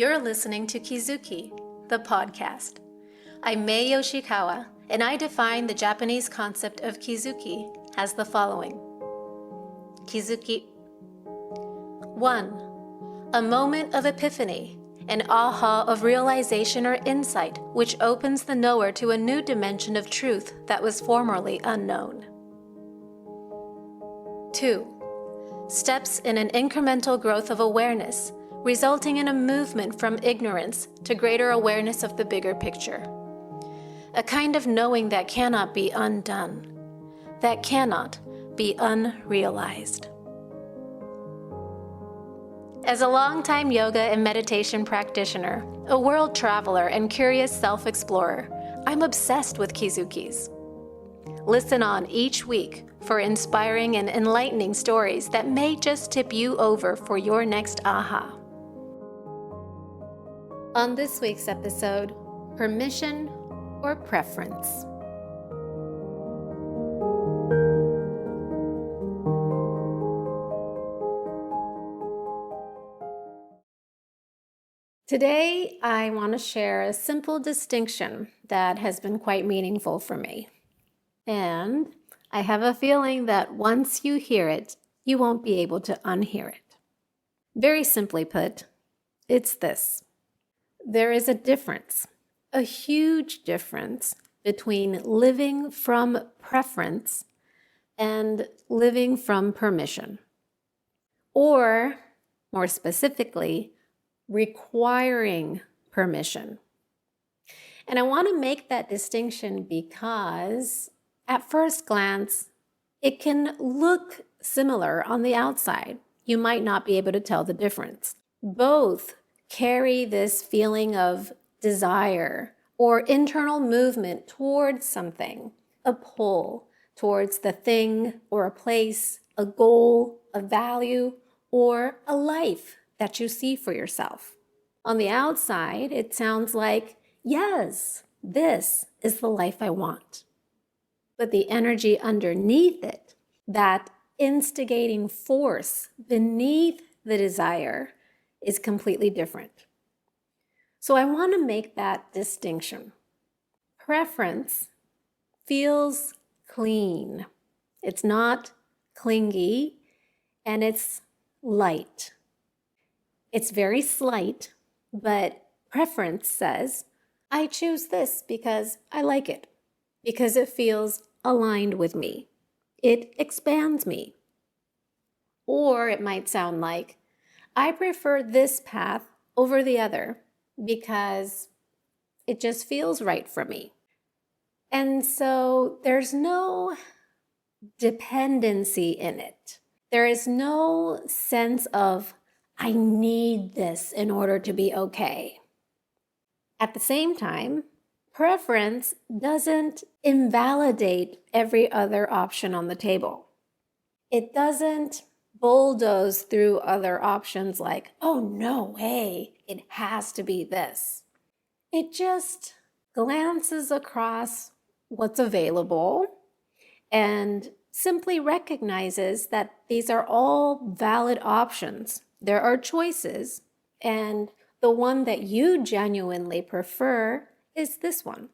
You're listening to Kizuki, the podcast. I'm Mae Yoshikawa, and I define the Japanese concept of Kizuki as the following. Kizuki. 1. A moment of epiphany, an aha of realization or insight which opens the knower to a new dimension of truth that was formerly unknown. 2. Steps in an incremental growth of awareness, resulting in a movement from ignorance to greater awareness of the bigger picture. A kind of knowing that cannot be undone, that cannot be unrealized. As a longtime yoga and meditation practitioner, a world traveler, and curious self-explorer, I'm obsessed with Kizukis. Listen on each week for inspiring and enlightening stories that may just tip you over for your next aha. On this week's episode, permission or preference. Today, I want to share a simple distinction that has been quite meaningful for me. And I have a feeling that once you hear it, you won't be able to unhear it. Very simply put, it's this. There is a difference, a huge difference between living from preference and living from permission. Or, more specifically, requiring permission. And I want to make that distinction because, at first glance, it can look similar on the outside. You might not be able to tell the difference. Both carry this feeling of desire or internal movement towards something, a pull towards the thing or a place, a goal, a value, or a life that you see for yourself. On the outside, it sounds like, yes, this is the life I want. But the energy underneath it, that instigating force beneath the desire, is completely different. So I want to make that distinction. Preference feels clean. It's not clingy, and it's light. It's very slight, but preference says, I choose this because I like it, because it feels aligned with me. It expands me. Or it might sound like, I prefer this path over the other because it just feels right for me. And so there's no dependency in it. There is no sense of, I need this in order to be okay. At the same time, preference doesn't invalidate every other option on the table. It doesn't bulldoze through other options like, oh, no way, it has to be this. It just glances across what's available and simply recognizes that these are all valid options. There are choices, and the one that you genuinely prefer is this one.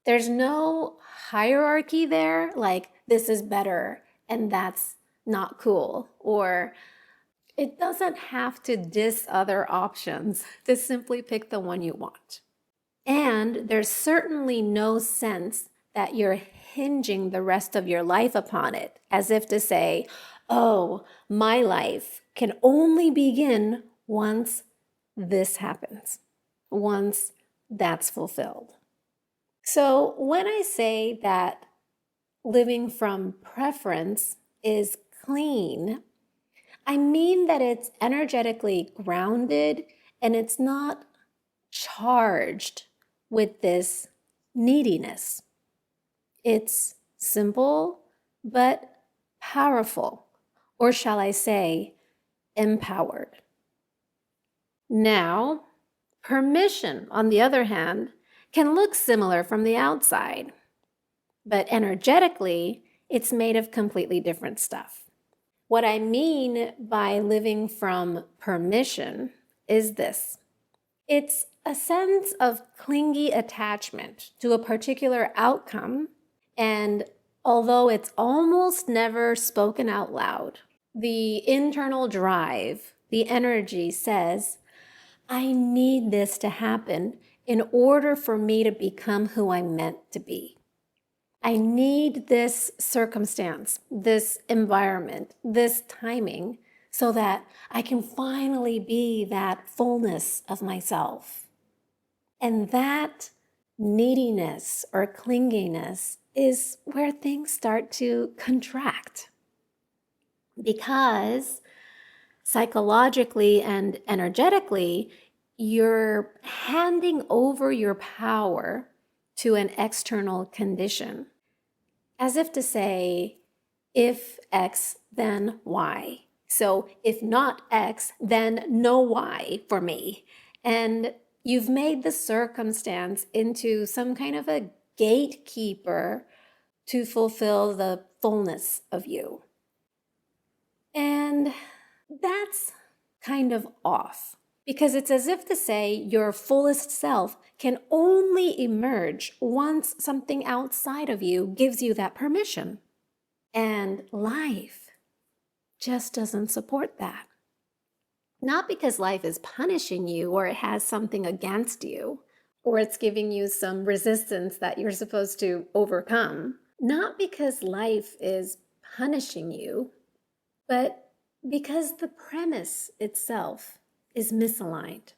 There's no hierarchy there, like this is better and that's not cool, or it doesn't have to diss other options to simply pick the one you want. And there's certainly no sense that you're hinging the rest of your life upon it, as if to say, oh, my life can only begin once this happens, once that's fulfilled. So when I say that living from preference is clean, I mean that it's energetically grounded and it's not charged with this neediness. It's simple but powerful, or shall I say, empowered. Now, permission, on the other hand, can look similar from the outside, but energetically, it's made of completely different stuff. What I mean by living from permission is this. It's a sense of clingy attachment to a particular outcome, and although it's almost never spoken out loud, the internal drive, the energy says, I need this to happen in order for me to become who I'm meant to be. I need this circumstance, this environment, this timing, so that I can finally be that fullness of myself. And that neediness or clinginess is where things start to contract. Because psychologically and energetically, you're handing over your power to an external condition, as if to say, if X, then Y. So if not X, then no Y for me. And you've made the circumstance into some kind of a gatekeeper to fulfill the fullness of you. And that's kind of off, because it's as if to say your fullest self can only emerge once something outside of you gives you that permission. And life just doesn't support that. Not because life is punishing you or it has something against you, or it's giving you some resistance that you're supposed to overcome. Not because life is punishing you, but because the premise itself is misaligned.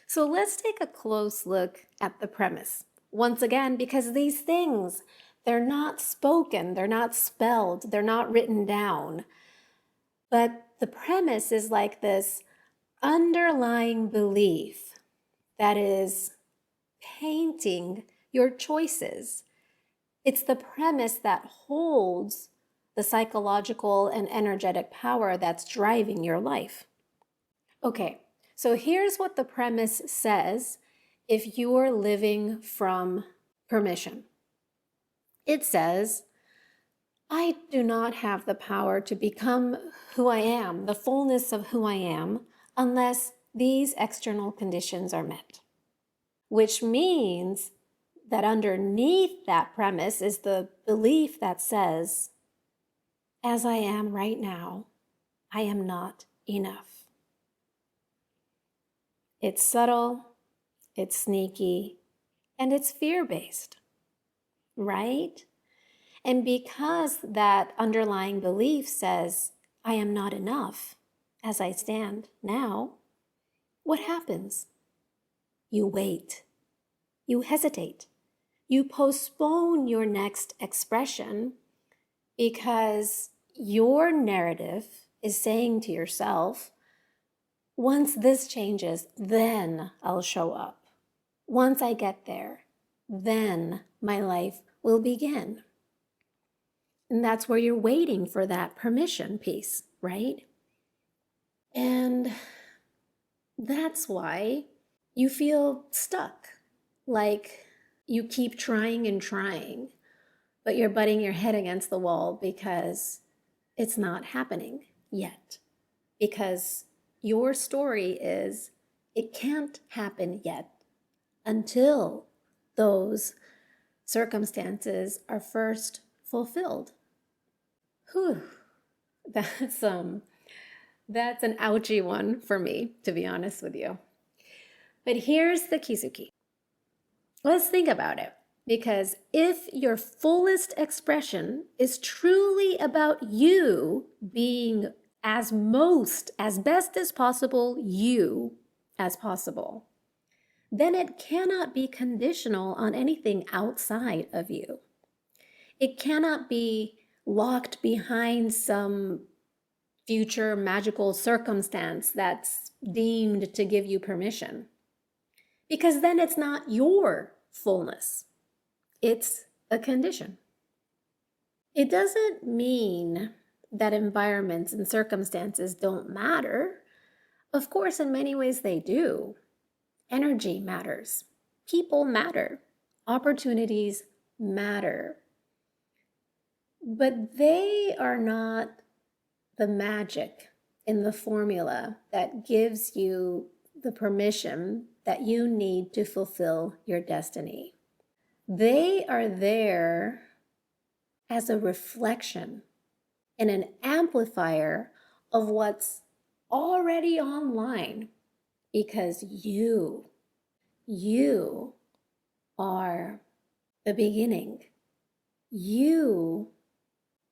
So let's take a close look at the premise. Once again, because these things, they're not spoken, they're not spelled, they're not written down. But the premise is like this underlying belief that is painting your choices. It's the premise that holds the psychological and energetic power that's driving your life. Okay, so here's what the premise says if you're living from permission. It says, I do not have the power to become who I am, the fullness of who I am, unless these external conditions are met. Which means that underneath that premise is the belief that says, as I am right now, I am not enough. It's subtle, it's sneaky, and it's fear-based, right? And because that underlying belief says, I am not enough as I stand now, what happens? You wait. You hesitate. You postpone your next expression because your narrative is saying to yourself, once this changes, then I'll show up. Once I get there, then my life will begin. And that's where you're waiting for that permission piece, right? And that's why you feel stuck, like you keep trying and trying, but you're butting your head against the wall because it's not happening yet. Because your story is, it can't happen yet until those circumstances are first fulfilled. Whew, that's an ouchy one for me, to be honest with you. But here's the Kizuki. Let's think about it. Because if your fullest expression is truly about you being as best as possible, you as possible, then it cannot be conditional on anything outside of you. It cannot be locked behind some future magical circumstance that's deemed to give you permission. Because then it's not your fullness. It's a condition. It doesn't mean that environments and circumstances don't matter. Of course, in many ways they do. Energy matters. People matter. Opportunities matter. But they are not the magic in the formula that gives you the permission that you need to fulfill your destiny. They are there as a reflection and an amplifier of what's already online, because you are the beginning. You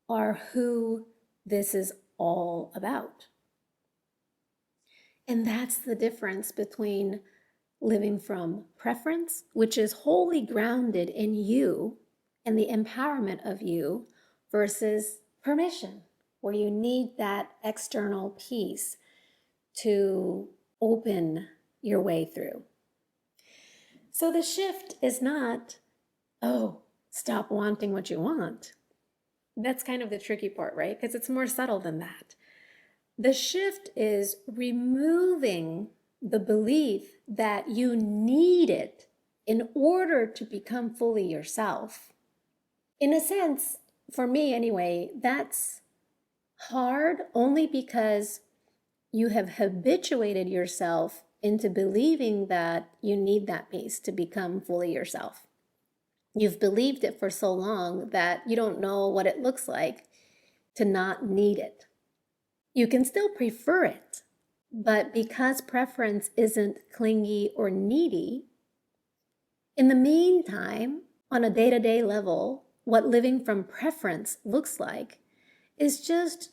are who this is all about. And that's the difference between living from preference, which is wholly grounded in you and the empowerment of you, versus permission, where you need that external piece to open your way through. So the shift is not, oh, stop wanting what you want. That's kind of the tricky part, right? Because it's more subtle than that. The shift is removing the belief that you need it in order to become fully yourself. In a sense, for me anyway, that's hard only because you have habituated yourself into believing that you need that piece to become fully yourself. You've believed it for so long that you don't know what it looks like to not need it. You can still prefer it, but because preference isn't clingy or needy, in the meantime, on a day-to-day level, what living from preference looks like is just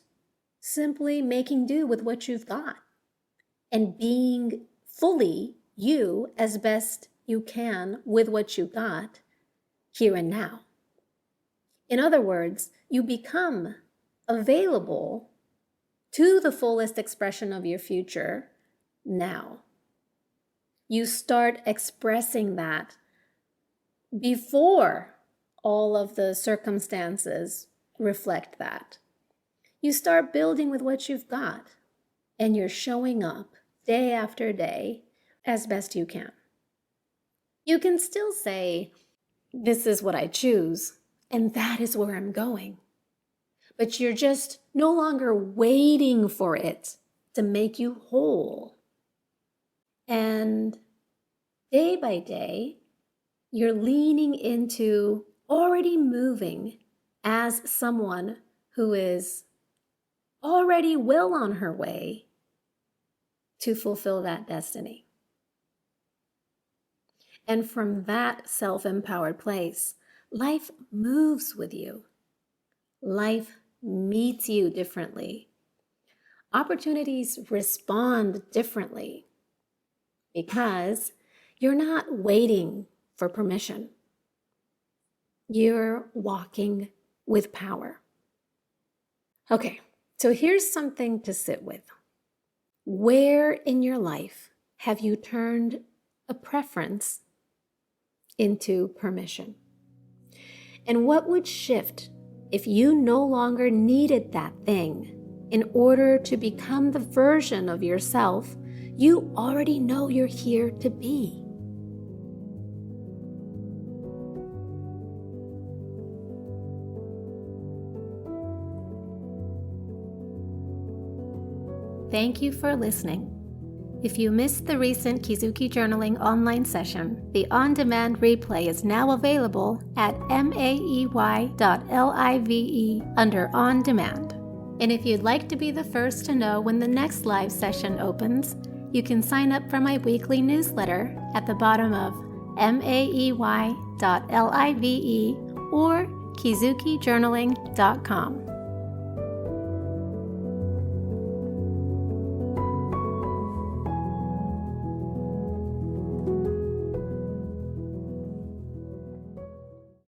simply making do with what you've got and being fully you as best you can with what you got here and now. In other words, you become available to the fullest expression of your future now. You start expressing that before all of the circumstances reflect that. You start building with what you've got, and you're showing up day after day as best you can. You can still say, this is what I choose, and that is where I'm going. But you're just no longer waiting for it to make you whole. And day by day, you're leaning into already moving as someone who is already well on her way to fulfill that destiny. And from that self-empowered place, life moves with you. Life meets you differently. Opportunities respond differently because you're not waiting for permission. You're walking with power. Okay, so here's something to sit with. Where in your life have you turned a preference into permission? And what would shift if you no longer needed that thing in order to become the version of yourself you already know you're here to be? Thank you for listening. If you missed the recent Kizuki Journaling online session, the on-demand replay is now available at maey.live under On Demand. And if you'd like to be the first to know when the next live session opens, you can sign up for my weekly newsletter at the bottom of maey.live or kizukijournaling.com.